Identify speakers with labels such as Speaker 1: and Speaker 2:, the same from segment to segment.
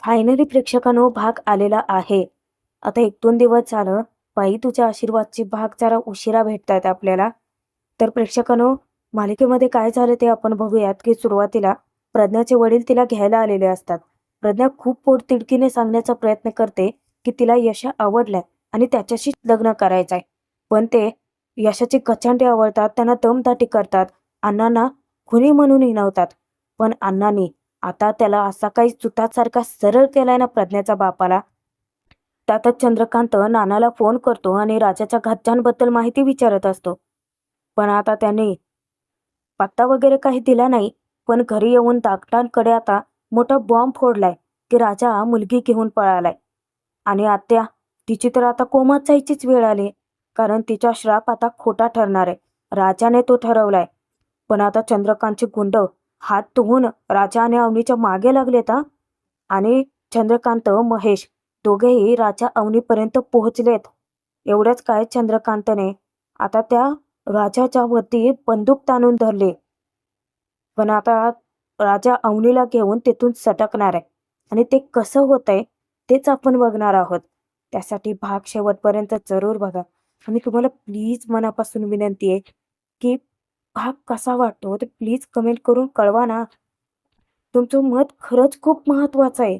Speaker 1: Finally प्रेक्षकांनो भाग आलेला आहे. आता 1-2 दिवस झालं. बाई तुझ्या आशीर्वादची भाग जरा उशिरा भेटतायत आपल्याला. तर प्रेक्षकांनो मालिकेमध्ये काय झालं ते आपण बघूयात, की सुरुवातीला प्रज्ञाचे वडील तिला घ्यायला आलेले असतात. प्रज्ञा खूप पोटतिडकीने सांगण्याचा प्रयत्न करते, की तिला यश आवडलाय आणि त्याच्याशीच लग्न करायचंय. पण ते यशाचे कचांटे आवडतात, त्यांना दमदाटी करतात, अण्णांना खुनी म्हणून हिणवतात. पण अण्णांनी आता त्याला असा काही सुतासारखा सरळ केलाय ना प्रज्ञाच्या बापाला. त्यातच चंद्रकांत नानाला फोन करतो आणि राजाच्या घरच्यांबद्दल माहिती विचारत असतो. पण आता त्याने पत्ता वगैरे काही दिला नाही. पण घरी येऊन धाकटांकडे आता मोठा बॉम्ब फोडलाय, की राजा मुलगी घेऊन पळालाय. आणि आत्या तिची तर आता कोमात जायचीच वेळ आली. कारण तिचा श्राप आता खोटा ठरणार आहे. राजाने तो ठरवलाय. पण आता चंद्रकांतचे गुंड हात धुवून राजा आणि अवनीच्या मागे लागलेत हा. आणि चंद्रकांत महेश दोघेही राजा अवनीपर्यंत पोहोचलेत. एवढंच काय चंद्रकांतने आता त्या राजाच्या वरती बंदूक ताणून धरली. पण आता राजा अवनीला घेऊन तिथून सटकणार आहे. आणि ते कसं होतंय तेच आपण बघणार आहोत. त्यासाठी भाग शेवटपर्यंत जरूर बघा. आणि तुम्हाला प्लीज मनापासून विनंती आहे, की भाग कसा वाटतो ते प्लीज कमेंट करून कळवा ना. तुमचं मत खरंच खूप महत्वाचं आहे.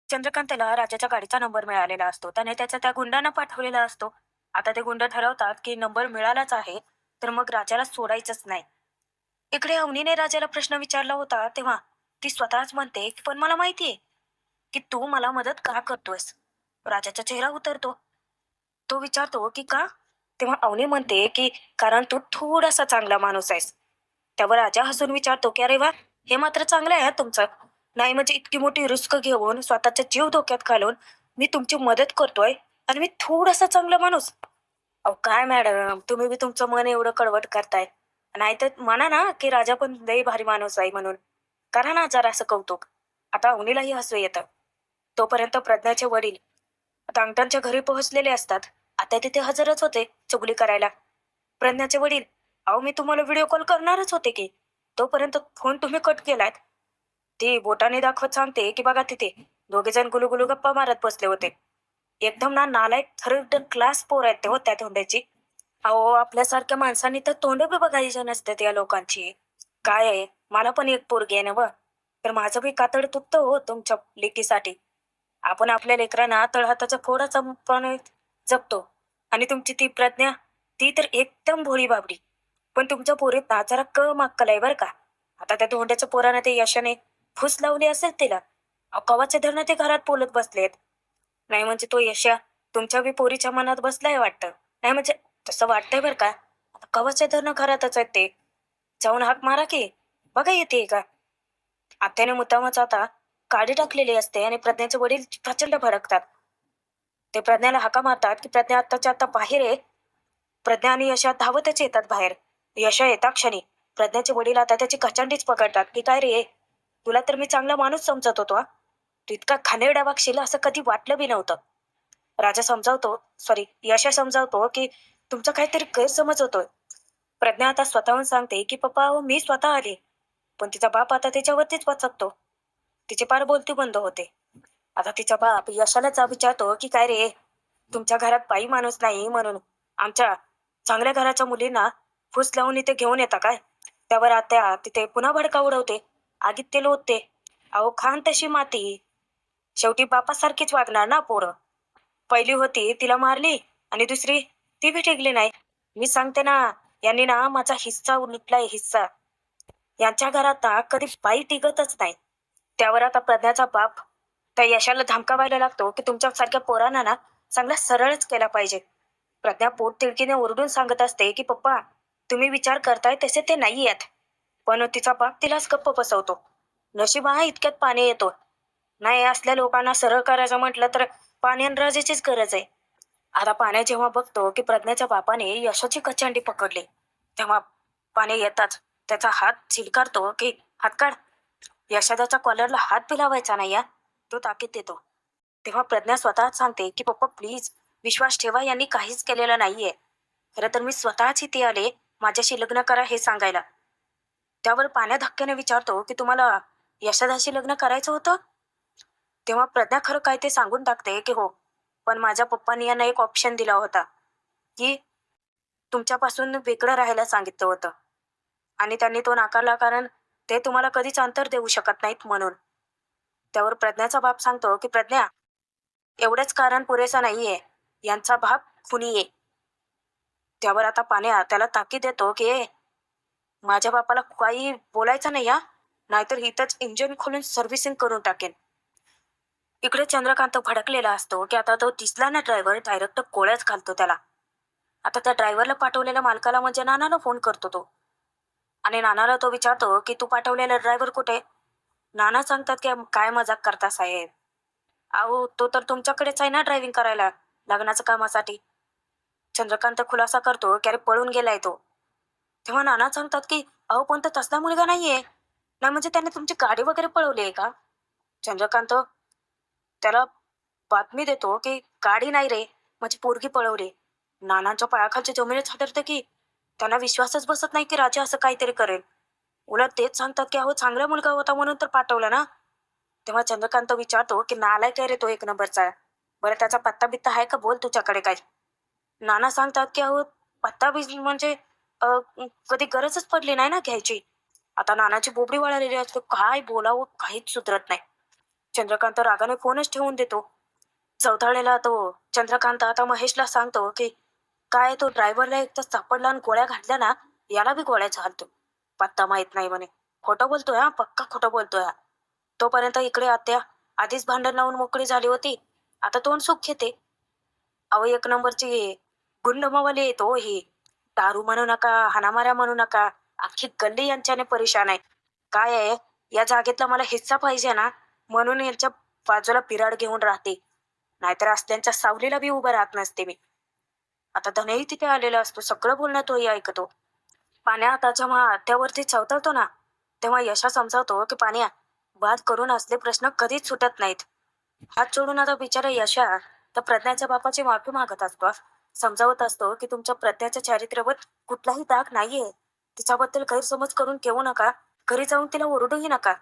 Speaker 1: चंद्रकांतला राजाच्या गाडीचा नंबर मिळालेला असतो. त्याने त्याचा त्या गुंडांना पाठवलेला असतो. आता ते गुंड ठरवतात की नंबर मिळालाच आहे तर मग राजाला सोडायचंच नाही. इकडे अवनीने राजाला प्रश्न विचारला होता तेव्हा ती स्वतःच म्हणते की पण मला माहितीये की तू मला मदत का करतोयस. राजाचा चेहरा उतरतो. तो विचारतो की का. तेव्हा अवनी म्हणते की कारण तू थोडासा चांगला माणूस आहेस. त्यावर राजा हसून विचारतो की अरे वा, हे मात्र चांगलं आहे तुमचं. नाही म्हणजे इतकी मोठी रिस्क घेऊन स्वतःचा जीव धोक्यात घालून मी तुमची मदत करतोय आणि मी थोडासा चांगला माणूस. अहो काय मॅडम, तुम्ही बी तुमचं मन एवढं कडवट करताय. नाहीतर म्हणा ना की राजा पण लई भारी माणूस आहे म्हणून. करा ना जरा असं कौतुक. आता अवनीलाही हसू येतं. तोपर्यंत प्रज्ञाचे वडील आता अंगठांच्या घरी पोहोचलेले असतात. आता तिथे हजरच होते चुगली करायला. प्रज्ञाचे वडील, अहो मी तुम्हाला व्हिडिओ कॉल करणारच होते की. तोपर्यंत फोन तुम्ही कट केलात. ती बोटाने दाखवत सांगते की बघा तिथे दोघे जण गुलुगुलू गप्पा मारत बसले होते. एकदम ना नालायक थर्ड क्लास पोर आहेत ते हो त्या तोंड्याची. अहो आपल्यासारख्या माणसांनी तर तोंड बी बघायची नसतात या लोकांची. काय आहे, मला पण एक पोरगी आहे ना व. तर माझं बी कातड तुटतं हो तुमच्या लेकीसाठी. आपण आपल्या लेकरांना तळहाताचा फोडाचा पण जपतो. आणि तुमची ती प्रज्ञा, ती तर एकदम भोळी बाबडी. पण तुमच्या पोरीत ना जरा अक्कल आहे बरं का. आता त्या धोंड्याच्या पोरानं ते यशाने फुस लावली असेल तिला. अहो कवाचे धरणं ते घरात बोलत बसलेत. नाही म्हणजे तो यशा तुमच्या बी पोरीच्या मनात बसलाय वाटतं. नाही म्हणजे तसं वाटतंय बरं का. आता कवाचे धरणं घरातच आहेत ते. जाऊन हाक मारा की बघा येते का. आत्याने मुद्दामच आता काडी टाकलेली असते आणि प्रज्ञाचे वडील प्रचंड भडकतात. ते प्रज्ञाला हाका मारतात की प्रज्ञा आत्ताच्या आता बाहेर आहे. प्रज्ञा आणि यशा धावतच येतात बाहेर. यशा येता क्षणी प्रज्ञाचे वडील आता त्याची कचांडीच पकडतात की काय रे, तुला तर मी चांगला माणूस समजत होतो. तू इतका घाणेरडा वागशील असं कधी वाटलं बी नव्हतं. राजा समजावतो, सॉरी यशा समजावतो की तुमचा काहीतरी गैरसमज होतोय. प्रज्ञा आता स्वतःहून सांगते की पप्पा अहो मी स्वतः आली. पण तिचा बाप आता तिच्यावरतीच वचकतो. तिचे पार बोलती बंद होते. आता तिचा बाप यशाला विचारतो की काय रे, तुमच्या घरात बाई माणूस नाही म्हणून आमच्या चांगल्या घराच्या मुलींना फूस लावून इथे घेऊन येता काय. त्यावर आत्या तिथे पुन्हा भडका उडवते. आगीत ते लोटते. अहो खान तशी माती. शेवटी बापासारखीच वागणार ना पोरं. पहिली होती तिला मारली आणि दुसरी ती बी टिकली नाही. मी सांगते ना, यांनी ना माझा हिस्सा लुटलाय हिस्सा. यांच्या घरात ना कधी बाई टिकतच नाही. त्यावर आता प्रज्ञाचा बाप त्या यशाला धमकावायला लागतो की तुमच्यासारख्या पोरांना ना चांगला सरळच केला पाहिजे. प्रज्ञा पोट तिडकीने ओरडून सांगत असते की पप्पा तुम्ही विचार करताय तसे ते नाही आहेत. पण तिचा बाप तिलाच गप्प बसवतो. नशीब आहे इतक्यात पाणी येतो. नाही असल्या लोकांना सरळ करायचं म्हटलं तर पाणी आणि राजाचीच गरज आहे. आता पाण्या जेव्हा बघतो की प्रज्ञाच्या बापाने यशाची कचांडी पकडली तेव्हा पाणी येताच त्याचा हात झिलकारतो की हात काढ. यशादाच्या कॉलरला हात बी लावायचा नाही या. तो ताकीद देतो. तेव्हा प्रज्ञा स्वतःच सांगते की पप्पा प्लीज विश्वास ठेवा, यांनी काहीच केलेलं नाहीये. खरं तर मी स्वतःच इथे आले माझ्याशी लग्न करा हे सांगायला. त्यावर पाण्या धक्क्याने विचारतो की तुम्हाला यशदाशी लग्न करायचं होतं. तेव्हा प्रज्ञा खरं काय ते सांगून टाकते की हो, पण माझ्या पप्पांनी यांना एक ऑप्शन दिला होता की तुमच्यापासून वेगळं राहायला सांगितलं होतं आणि त्यांनी तो नाकारला कारण ते तुम्हाला कधीच अंतर देऊ शकत नाहीत म्हणून. त्यावर प्रज्ञाचा बाप सांगतो की प्रज्ञा, एवढंच कारण पुरेसं नाहीये. यांचा बाप खुनी आहे. त्यावर आता पाण्या त्याला ताकीद देतो की माझ्या बापाला काही बोलायचं नाही हा, नाहीतर इथंच इंजिन खोलून सर्व्हिसिंग करून टाकेन. इकडे चंद्रकांत भडकलेला असतो की आता तो दिसला ना ड्रायव्हर डायरेक्ट गोळ्याच घालतो त्याला. आता त्या ड्रायव्हरला पाठवलेल्या मालकाला म्हणजे नानाला फोन करतो तो आणि नानाला तो विचारतो की तू पाठवलेला ड्रायव्हर कुठे. नाना सांगतात की काय मजाक करता साहेब, अहो तो तर तुमच्याकडेच आहे ना ड्रायव्हिंग करायला लग्नाच्या कामासाठी. चंद्रकांत खुलासा करतो की अरे पळून गेलाय तो. तेव्हा नाना सांगतात की अहो पण तो तसला मुलगा नाहीये. नाही म्हणजे त्याने तुमची गाडी वगैरे पळवली आहे का. चंद्रकांत त्याला बातमी देतो की गाडी नाही रे, माझी पोरगी पळवली. नानांच्या पायाखालच्या जमिनीत हादरते की त्यांना विश्वासच बसत नाही की राजा असं काहीतरी करेल. उलट तेच सांगतात की अहो चांगला मुलगा होता म्हणून तर पाठवला ना. तेव्हा चंद्रकांत विचारतो की नालाय काय रे तो एक नंबरचा. बरं त्याचा पत्ता बित्ता आहे का बोल तुझ्याकडे काय. नाना सांगतात की अहो पत्ता बी म्हणजे अ, कधी गरजच पडली नाही ना घ्यायची. आता नानाची बोबडी वळालेली असते, काय बोलावं काहीच सुधरत नाही. चंद्रकांत रागाने फोनच ठेवून देतो. चौथाळलेला तो चंद्रकांत आता महेशला सांगतो की काय तो ड्रायव्हरला एक तर सापडला आणि गोळ्या घातल्या ना, याला बी गोळ्याच घालतो. पत्ता माहित नाही म्हणे. खोटं बोलतोय हा, पक्का खोटं बोलतोय हा. तोपर्यंत इकडे आत्या आधीच भांडण लावून मोकळी झाली होती. आता तोंड सुख घेते. अहो एक नंबरची गुंडमवाली आहे तो ही. दारू म्हणू नका, हाणामाऱ्या म्हणू नका. अख्खी गल्ली यांच्याने परेशान आहे. काय आहे, या जागेतला मला हिस्सा पाहिजे ना, म्हणून यांच्या बाजूला बिराड घेऊन राहते. नाहीतर असल्यांच्या सावलीला बी उभं राहत नसते मी. आता धनही तिथे आलेला असतो, सगळं बोलणं तोही ऐकतो. पाण्या आता जेव्हा आत्यावरती चवतळतो ना, तेव्हा यशा समजावतो की पाण्या, वाद करून असले प्रश्न कधीच सुटत नाहीत. हात जोडून आता बिचारा यशा त्या प्रज्ञाच्या बापाची माफी मागत असतो. समजावत असतो की तुमच्या प्रज्ञाच्या चारित्र्यावर कुठलाही दाग नाहीये. तिच्याबद्दल गैरसमज करून घेऊ नका. घरी जाऊन तिला ओरडूही नका.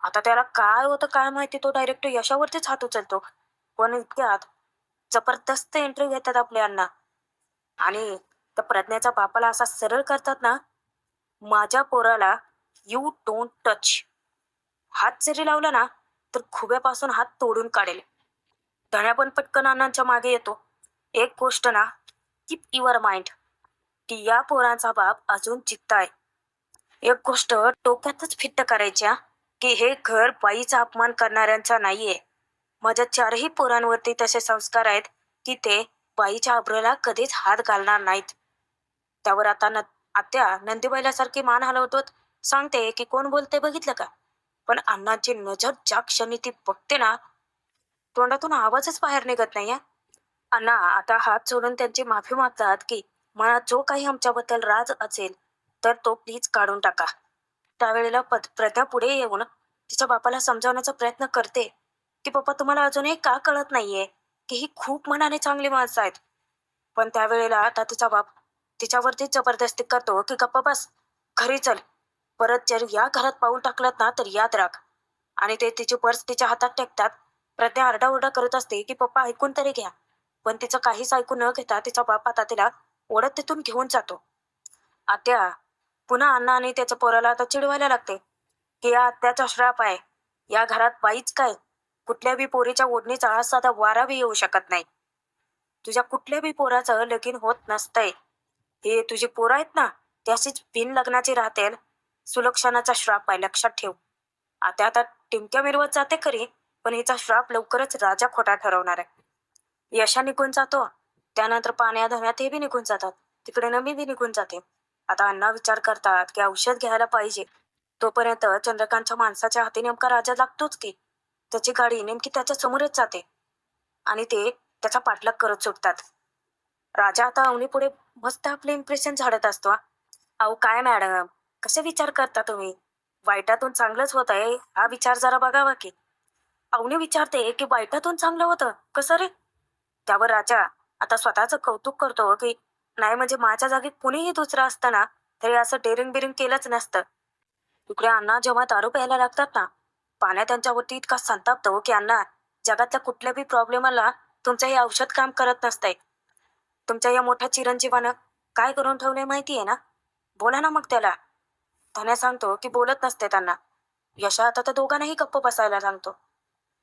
Speaker 1: आता त्याला काय होतं काय माहिती, तो डायरेक्ट यशावरतीच हात उचलतो. पण इतक्यात जबरदस्त एंट्री घेतात आपल्या अण्णा आणि त्या प्रज्ञाच्या बापाला असा सरळ करतात ना, माझ्या पोराला यू डोंट टच. हात जरी लावला ना, तर खुब्यापासून हात तोडून काढेल. धन्या पण पटकन अण्णांच्या मागे येतो. एक गोष्ट ना, कीप युअर माइंड की या पोरांचा बाप अजून जिद्द आहे. एक गोष्ट डोक्यातच फिट्ट करायची हा, की हे घर बाईचा अपमान करणाऱ्यांचा नाहीये. माझ्या चारही पोरांवरती तसे संस्कार आहेत की ते बाईच्या अब्रूला कधीच हात घालणार नाहीत. त्यावर आता आत्या नंदीबैलासारखी मान हलवतो, सांगते की कोण बोलते बघितलं का. पण अण्णांची नजर ज्या क्षणी ती बघते ना, तोंडातून आवाजच बाहेर निघत नाही. अण्णा आता हात जोडून त्यांची माफी मागतात की मनात जो काही आमच्याबद्दल राज असेल तर तो प्लीज काढून टाका. त्यावेळेला प्रज्ञा पुढे येऊन तिच्या बापाला समजावण्याचा प्रयत्न करते की पप्पा तुम्हाला अजूनही का कळत नाहीये की ही खूप मनाने चांगली माणसं आहेत. पण त्यावेळेला आता तिचा बाप तिच्यावरती जबरदस्ती करतो की गप्पा बस, घरी चल. परत जर या घरात पाऊल टाकलं ना तर याद राख. आणि ते तिची पर्स तिच्या हातात टेकतात. प्रज्ञा आरडाओरडा करत असते की पप्पा ऐकून तरी घ्या. पण तिचं काहीच ऐकून न घेता तिचा बाप आता तिला ओढत तिथून घेऊन जातो. आत्या पुन्हा अण्णा आणि त्याच्या पोराला आता चिडवायला लागते की या आत्याचा श्राप आहे. या घरात बाईच काय, कुठल्या बी पोरीच्या ओढणीचा साधा वारा बी येऊ शकत नाही. तुझ्या कुठल्या बी पोराचं लगीन होत नसतंय. हे तुझी पोरं आहेत ना, त्याशीच बिन लग्नाची राहतील. सुलक्षणाचा श्राप आहे, लक्षात ठेव. आता आता टिमक्या मिरवत जाते खरी, पण हिचा श्राप लवकरच राजा खोटा ठरवणार आहे. यशा निघून जातो. त्यानंतर पाण्या धन्यात हे बी निघून जातात. तिकडे नमी बी निघून जाते. आता अण्णा विचार करतात की औषध घ्यायला पाहिजे. तोपर्यंत चंद्रकांतच्या माणसाच्या हाती नेमका राजा लागतोच की. त्याची गाडी नेमकी त्याच्या समोरच जाते आणि ते त्याचा पाठलाग करत सुटतात. राजा आता अवनी पुढे मस्त आपले इम्प्रेशन झाडत असतो. अहो काय मॅडम, कसे विचार करता तुम्ही. वाईटातून चांगलंच होत आहे हा विचार जरा बघावा की. अवनी विचारते की वाईटातून चांगलं होतं कसं रे. त्यावर राजा आता स्वतःचं कौतुक करतो की नाही म्हणजे माझ्या जागी कुणीही दुसरं असतं ना तरी असं डेरिंग बिरिंग केलंच नसतं. इकडे अण्णा जेव्हा दारू प्यायला लागतात ना, पाण्या त्यांच्यावरती इतका संतापतो की अण्णा, जगातल्या कुठल्याही प्रॉब्लेमाला तुमचं हे औषध काम करत नसतंय. तुमच्या या मोठ्या चिरंजीवानं काय करून ठेवलंय माहिती आहे ना? बोला ना मग त्याला. धन्या सांगतो की बोलत नसते त्यांना. यशा आता तर दोघांनाही गप्प बसायला सांगतो.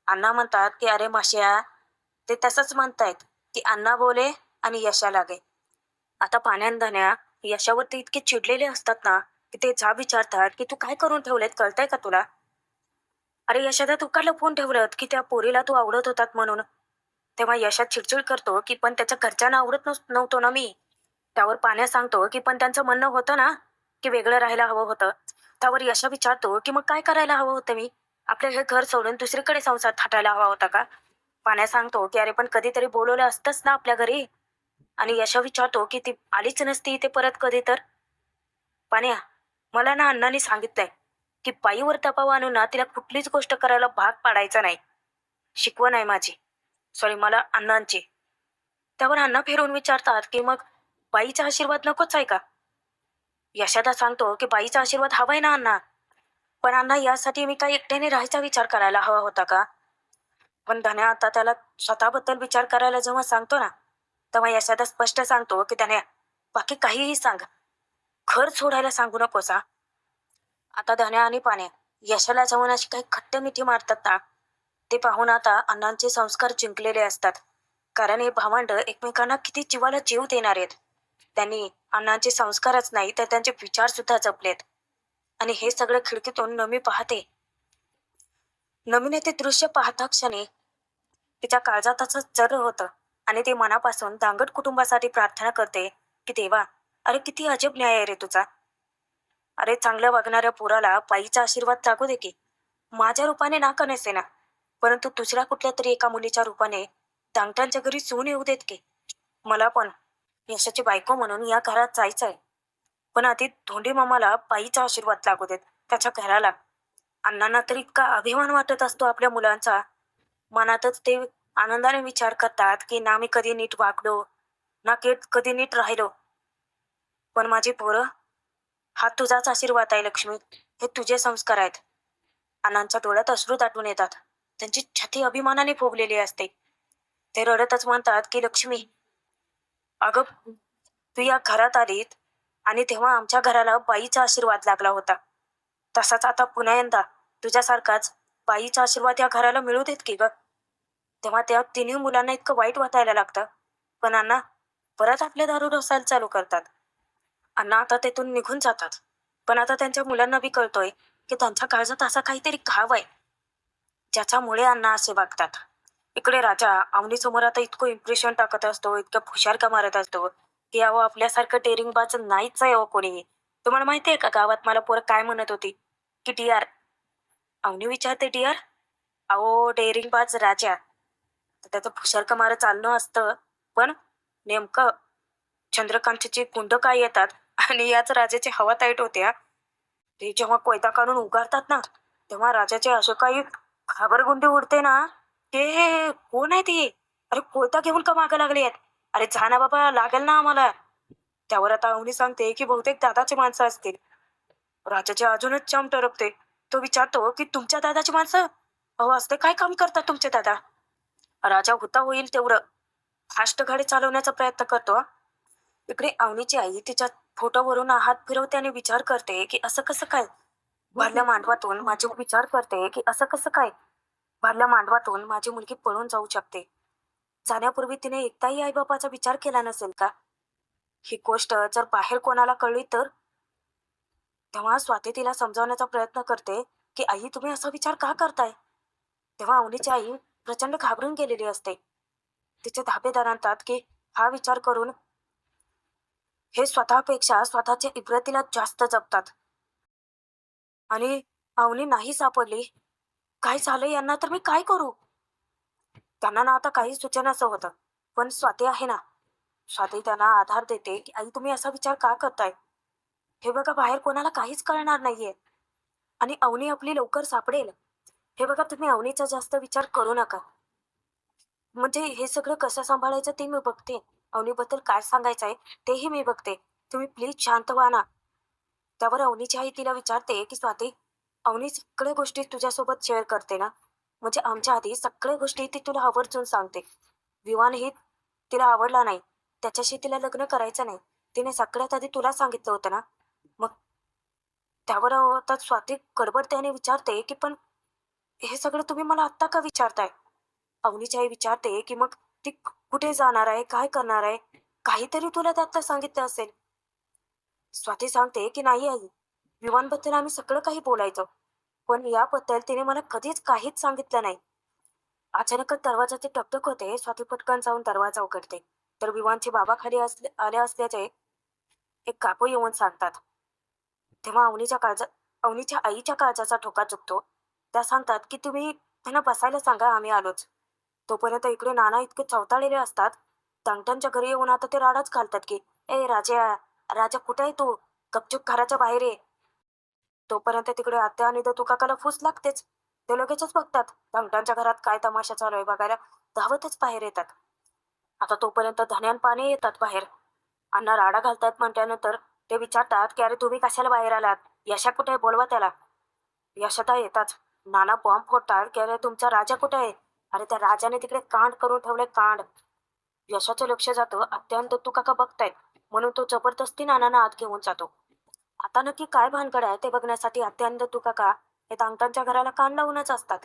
Speaker 1: अण्णा म्हणतात की अरे माश्या, ते तसंच म्हणतायत की अण्णा बोले आणि यशा लागे. आता पाण्यान धन्या यशावरती इतके चिडलेले असतात ना, की ते जा विचारतात की तू काय करून ठेवलेत, कळतंय का तुला? अरे यशादा, तू का लपवून ठेवलं की त्या पोरीला तू आवडत होतात म्हणून? तेव्हा यशा चिडचिड करतो की पण त्याच्या घरच्यांना आवडत नव्हतो ना मी. त्यावर पाण्या सांगतो की पण त्यांचं म्हणणं होतं ना की वेगळं राहायला हवं होतं. त्यावर यशा विचारतो की मग काय करायला हवं होतं मी? आपलं हे घर सोडून दुसरीकडे संसार थाटायला हवा होता का? पाण्या सांगतो की अरे पण कधीतरी बोलवलं असतंच ना आपल्या घरी. आणि यशा विचारतो की ती आलीच नसती इथे परत कधी तर? पाण्या, मला ना अण्णांनी सांगितलंय की बाईवर दबाव आणून ना तिला कुठलीच गोष्ट करायला भाग पाडायचा नाही. शिकवण आहे माझी. सॉरी, मला अण्णांची. त्यावर अण्णा फिरून विचारतात की मग बाईचा आशीर्वाद नकोच आहे का? यशादा सांगतो की बाईचा आशीर्वाद हवाय ना अण्णा. पण अण्णा, यासाठी मी काही एकट्याने राहायचा विचार करायला हवा होता का? पण धन्या आता त्याला स्वतःबद्दल विचार करायला जेव्हा सांगतो ना, तेव्हा यशादा स्पष्ट सांगतो की धन्या, बाकी काहीही सांग, घर सोडायला सांगू नकोस हा. आता धन्या आणि पाण्या यशाला जाऊन अशी काही खट्ट मिठी मारतात ना, ते पाहून आता अण्णांचे संस्कार जिंकलेले असतात. कारण हे भावंड एकमेकांना किती जीवाला जीव देणार आहेत. त्यांनी अण्णांचे संस्कारच नाही तर त्यांचे विचार सुद्धा जपलेत. आणि हे सगळं खिडकीतून नमी पाहते. नमीने ते दृश्य पाहता क्षणी तिच्या काळजात असं जर होतं आणि ती मनापासून दांगट कुटुंबासाठी प्रार्थना करते की देवा, अरे किती अजब न्याय आहे रे तुझा. अरे चांगल्या वागणाऱ्या पोराला बाईचा आशीर्वाद जागू दे की. माझ्या रूपाने नाका नसे ना, परंतु दुसऱ्या कुठल्या तरी एका मुलीच्या रूपाने धांगटांच्या घरी सून येऊ देत की. मला पण यशाची बायको म्हणून या घरात जायचंय. पण आधी धोंडी मामाला बाईचा आशीर्वाद लागू देत, त्याच्या घराला. अण्णांना तर इतका अभिमान वाटत असतो आपल्या मुलांचा. मनातच ते आनंदाने विचार करतात की ना मी कधी नीट वागलो, ना कधी नीट राहिलो. पण माझी पोरं, हा तुझाच आशीर्वाद आहे लक्ष्मी. हे तुझे संस्कार आहेत. अण्णांच्या डोळ्यात अश्रू दाटून येतात. त्यांची छाती अभिमानाने फुगलेली असते. ते रडतच म्हणतात की लक्ष्मी, अगं, तू या घरात आलीत आणि तेव्हा आमच्या घराला बाईचा आशीर्वाद लागला होता. तसाच आता पुन्हा यंदा तुझ्यासारखाच बाईचा आशीर्वाद या घराला मिळू देत की ग. तेव्हा त्या तिन्ही मुलांना इतकं वाईट वाटायला लागतं. पण अण्णा परत आपले दारू ढोसायला चालू करतात. अण्णा आता तेथून निघून जातात. पण आता त्यांच्या मुलांना बी कळतोय की त्यांच्या काळजात असा काहीतरी घाव आहे, ज्याच्यामुळे अण्णा असे वागतात. इकडे राजा अवनीसमोर आता इतकं इम्प्रेशन टाकत असतो, इतकं फुशारका मारत असतो की अहो, आपल्यासारखं डेअरिंगबाज नाहीच आहे हो कोणी. तुम्हाला माहितीये का गावात मला पोरं काय म्हणत होती की डिआर. अवनी विचारते डिआर? अहो, डेअरिंगबाज राजा. तर त्याचं फुशारका मारत चालणं असतं. पण नेमकं चंद्रकांतचे गुंड काय येतात आणि याच राजाची हवा टाईट होते हा. ते जेव्हा कोयता काढून उगारतात ना, तेव्हा राजाचे असे काही घाबरगुंडी उडते ना, ते कोण आहे ती? अरे कोयता घेऊन का मागं लागले आहेत? अरे जा ना बाबा, लागेल ना आम्हाला. त्यावर आता अवनी सांगते की बहुतेक दादाची माणसं असतील. राजाचे अजूनच चाम टरकते. तो विचारतो की तुमच्या दादाची माणसं? अहो, असते काय काम करतात तुमचे दादा? राजा होता होईल तेवढं फास्ट गाडी चालवण्याचा प्रयत्न करतो हा. इकडे अवनीची आई तिच्या फोटोवरून हात फिरवते आणि विचार करते की असं कसं काय? भरल्या मांडवातून माझी विचार करते की असं कसं काय? भरल्या मांडवातून माझी मुलगी पळून जाऊ शकते. जाण्यापूर्वी तिने एकदाही आईबापाचा विचार केला नसेल का? ही गोष्ट जर बाहेर कोणाला कळली तर? तेव्हा स्वाती तिला समजावण्याचा प्रयत्न करते की आई, तुम्ही असा विचार का करताय? तेव्हा अवनीची आई प्रचंड घाबरून गेलेली असते. तिचे धाबेदार आणतात की हा विचार करून हे स्वतःपेक्षा स्वतःच्या इब्रतीला जास्त जपतात. आणि अवनी नाही सापडली. काय झालं यांना, तर मी काय करू? त्यांना ना आता काही सुचेनासं होतं. पण स्वाती आहे ना, स्वाती त्यांना आधार देते की आई, तुम्ही असा विचार का करताय? हे बघा, बाहेर कोणाला काहीच कळणार नाहीये आणि अवनी आपली लवकर सापडेल. हे बघा, तुम्ही अवनीचा जास्त विचार करू नका. म्हणजे हे सगळं कसं सांभाळायचं ते मी बघते. अवनीबद्दल काय सांगायचंय तेही मी बघते. तुम्ही प्लीज शांत व्हा ना. त्यावर अवनीची आई तिला विचारते की स्वाती, अवनी सगळ्या गोष्टी तुझ्यासोबत शेअर करते ना? म्हणजे आमच्या आधी सगळ्या गोष्टी ती तुला आवर्जून सांगते. विवानही तिला आवडला नाही. त्याच्याशी तिला लग्न करायचं नाही. तिने सगळ्यात आधी तुला सांगितलं होतं ना? मग त्यावर आता स्वाती गडबडत्याने विचारते की पण हे सगळं तुम्ही मला आत्ता का विचारताय? अवनीची आई विचारते की मग ती कुठे जाणार आहे? काय करणार आहे? काहीतरी तुला त्यातलं सांगितलं असेल. स्वाती सांगते की नाही आई, विवानबद्दल आम्ही सगळं काही बोलायचो. पण याबद्दल तिने मला कधीच काहीच सांगितलं नाही. अचानकच दरवाजाचे टकटक होते. स्वाती पटकन जाऊन दरवाजा उघडते. तर विवानचे बाबा खाली आले असल्याचे एक काकू येऊन सांगतात. तेव्हा अवनीच्या आईच्या काळजाचा ठोका चुकतो. त्या सांगतात की तुम्ही त्यांना बसायला सांगा, आम्ही आलोच. तोपर्यंत इकडे नाना इतके चवताळलेले असतात. टंटनच्या घरी येऊन आता ते राडाच घालतात की, ए राजा, राजा कुठे आहे तू? गपचूप घराच्या बाहेर ये. तोपर्यंत तिकडे आत्या आणि दत्तू काकाला फूस लागतेच. ते लगेचच बघतात. टंटनच्या घरात काय तमाशा चालू आहे बघायला धावतच बाहेर येतात. आता तोपर्यंत धन्यान पाणी येतात बाहेर. अण्णा राडा घालतात म्हटल्यानंतर ते विचारतात की अरे तुम्ही कशाला बाहेर आलात? यशा कुठे आहे? बोलवा त्याला. यशता येताच नाना बॉम्ब फोडतात की अरे तुमचा राजा कुठे आहे? अरे त्या राजाने तिकडे कांड करून ठेवले कांड. यशाचं लक्ष जातं अत्यंत तू काका बघतायत म्हणून तो जबरदस्ती नानांना आत घेऊन जातो. आता नक्की काय भानगड आहे ते बघण्यासाठी अत्यंत तू काका हे तांगटांच्या घराला कान लावूनच असतात.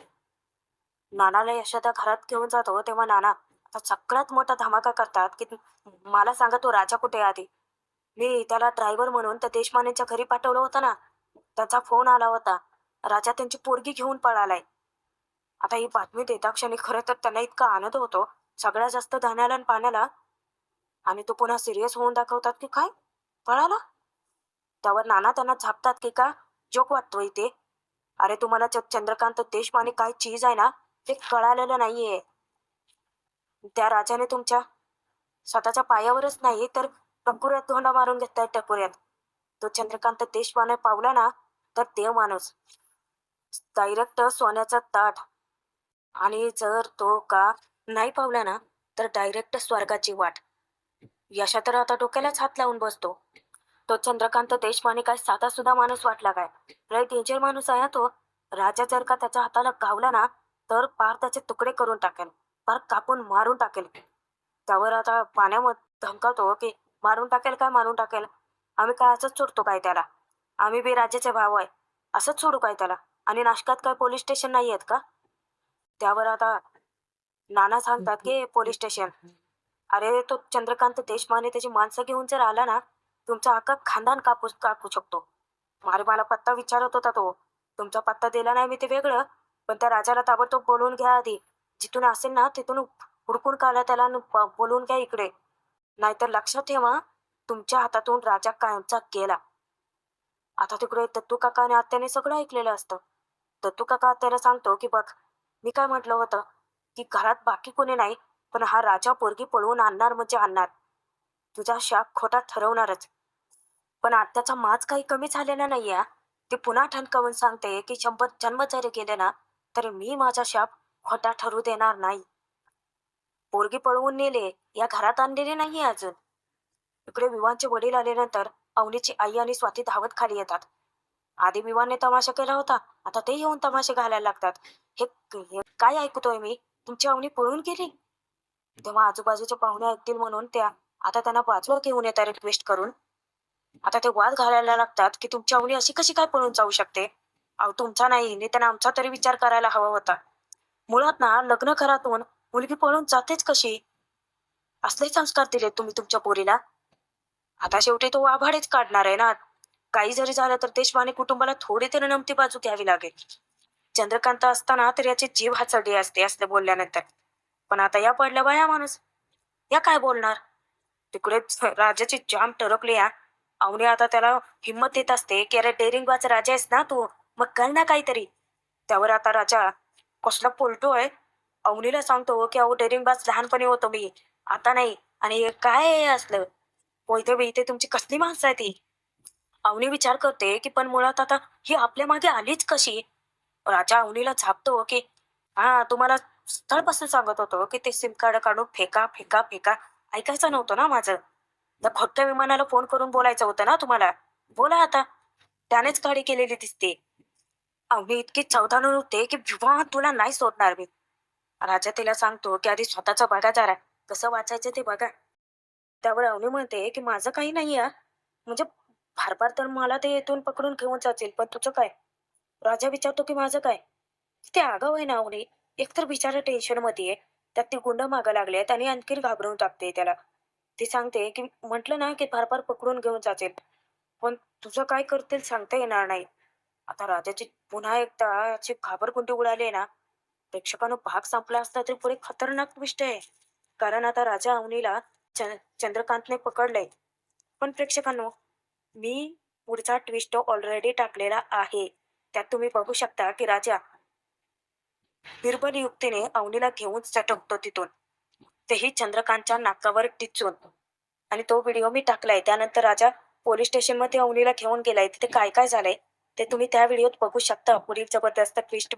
Speaker 1: नानाला यशोदा घरात घेऊन जातो तेव्हा नाना आता सगळ्यात मोठा धमाका करतात की मला सांगा तो राजा कुठे आहे आधी? मी त्याला ड्रायव्हर म्हणून त्या देशमानेच्या घरी पाठवलं होतं ना, त्याचा फोन आला होता. राजा त्यांची पोरगी घेऊन पळालाय. आता ही बातमी देता क्षणी खरं तर त्यांना इतका आनंद होतो, सगळ्यात जास्त धान्याला आणि पाण्याला. आणि तो पुन्हा सिरियस होऊन दाखवतात की काय? पळाला? त्यावर नाना त्यांना झापतात की का जोक वाटतोय ते? अरे तुम्हाला चंद्रकांत देशपांडे काय चीज आहे ना ते कळालेलं नाहीये. त्या राजाने तुमच्या स्वतःच्या पायावरच नाही तर टपुऱ्यात धोंडा मारून घेतलाय टपुऱ्यात. तो चंद्रकांत देशपांडे पावला ना तर देव माणूस. डायरेक्ट सोन्याचा ताट. आणि जर तो का नाही पावला ना तर डायरेक्ट स्वर्गाची वाट. यशा तर आता डोक्यालाच हात लावून बसतो. तो चंद्रकांत देशपांडे काय साधा सुद्धा माणूस वाटला काय? लय डेंजर माणूस आहे हा तो. राजा जर का त्याच्या हाताला गावला ना तर पार त्याचे तुकडे करून टाकेल, पार कापून मारून टाकेल. त्यावर आता पाण्यामध्ये धमकावतो की मारून टाकेल काय मारून टाकेल? आम्ही काय असंच सोडतो काय त्याला? आम्ही बी राजाचे भाव आहे, असंच सोडू काय त्याला? आणि नाशकात काय पोलीस स्टेशन नाही आहेत का? त्यावर आता नाना सांगतात की पोलीस स्टेशन. अरे तो चंद्रकांत देशपांडे त्याची माणसं घेऊन जर आला ना तुमचा अख्खा खानदान कापू शकतो. अरे मला पत्ता विचारत होता तो. तुमचा पत्ता दिला नाही मी ते वेगळं, पण त्या राजाला ताबडतोब बोलवून घ्या आधी. जिथून असेल ना तिथून हुडकून काढा त्याला आणि बोलवून घ्या इकडे. नाहीतर लक्षात ठेवा तुमच्या हातातून राजा कायमचा गेला. आता तिकडे दत्तू काका आणि आत्याने सगळं ऐकलेलं असतं. दत्तू काका आत्याला सांगतो की बघ, मी काय म्हटलं होतं की घरात बाकी कोणी नाही, पण हा राजा पोरगी पळवून आणणार म्हणजे आणणार. तुझा शाप खोटा ठरवणारच. पण आत्याचा माज काही कमी झालेला नाहीये. ती पुन्हा ठणकावून सांगते की 100 जन्म जरी गेले ना तरी मी माझा शाप खोटा ठरू देणार नाही. पोरगी पळवून नेले, या घरात आणलेली नाहीये अजून. इकडे विवानचे वडील आल्यानंतर अवनीची आई आणि स्वाती धावत खाली येतात. आधी विवानने तमाशा केला होता, आता ते येऊन तमाशे घालायला लागतात. हे काय ऐकतोय मी? तुमची अवनी पळून गेली? तेव्हा आजूबाजूचे पाहुणे ऐकतील म्हणून त्या आता त्यांना बाजूला घेऊन येतात रिक्वेस्ट करून. आता ते वाद घालायला लागतात की तुमची अवनी अशी कशी काय पळून जाऊ शकते? अहो तुमचा नाही, निदान आमचा तरी विचार करायला हवा होता. मुळात ना लग्न घरातून मुलगी पळून जातेच कशी? असले संस्कार दिले तुम्ही तुमच्या पोरीला. आता शेवटी तो आभाडेच काढणार आहे ना. काही जरी झालं तर देशपांडे कुटुंबाला थोडी तरी नमती बाजू घ्यावी लागेल. चंद्रकांत असताना तर याची जीव हाचडली असते असले बोलल्यानंतर. पण आता या पडल्या बाया माणूस, या काय बोलणार? तिकडेच राजाची जाम टरकली या. अवनी आता त्याला हिंमत देत असते की अरे डेरिंगबाज राजा आहेस ना तू, मग कर ना काहीतरी. त्यावर आता राजा कसला पोलटोय. अवनीला सांगतो की अहो डेरिंगबाज लहानपणी होतो मी, आता नाही. आणि हे काय आहे असलं? होय इथे तुमची कसली माणसं आहे ती? अवनी विचार करते की पण मुळात आता ही आपल्या मागे आलीच कशी? राजा अवनीला झापतो की हा तुम्हाला स्थळपासून सांगत होतो की ते सिम कार्ड काढून फेका फेका फेका. ऐकायचं नव्हतं ना माझं? त्या खोट्या विमानाला फोन करून बोलायचं होतं ना तुम्हाला? बोला आता. त्यानेच काळी केलेली दिसते. अवनी इतकी चवदार होते की विवाह तुला नाही सोडणार मी. राजा तिला सांगतो की आधी स्वतःचं बघा जरा, कसं वाचायचं ते बघा. त्यावर अवनी म्हणते की माझं काही नाही आहे. म्हणजे फार फार तर मला ते इथून पकडून घेऊन जातील, पण तुझं काय? राजा विचारतो की माझं काय? ते आगाऊ आहे ना अवनी. एकतर बिचारा टेन्शन मध्ये आहे, त्यात ती गुंड मागं लागले आणि आणखीन घाबरवून टाकते त्याला. ती सांगते की म्हटलं ना की फार फार पकडून घेऊन जातील, पण तुझं काय करतील सांगता येणार नाही. आता राजाची पुन्हा एकदा अशी घाबरगुंडी उडाली ना, प्रेक्षकांनो भाग संपला असता तरी पुढे खतरनाक गोष्ट आहे. कारण आता राजा अवनीला चंद्रकांतने पकडलंय. पण प्रेक्षकांनो, मी पुढचा ट्विस्ट ऑलरेडी टाकलेला आहे. त्यात तुम्ही बघू शकता की राजा बिरबल युक्तीने अवनीला घेऊन सटकतो तिथून, तेही चंद्रकांतच्या नाकावर टिचून. आणि तो व्हिडिओ मी टाकलाय. त्यानंतर राजा पोलीस स्टेशनमध्ये अवनीला घेऊन गेलाय. तिथे काय काय झालंय ते तुम्ही त्या व्हिडिओत बघू शकता. पुढील जबरदस्त ट्विस्ट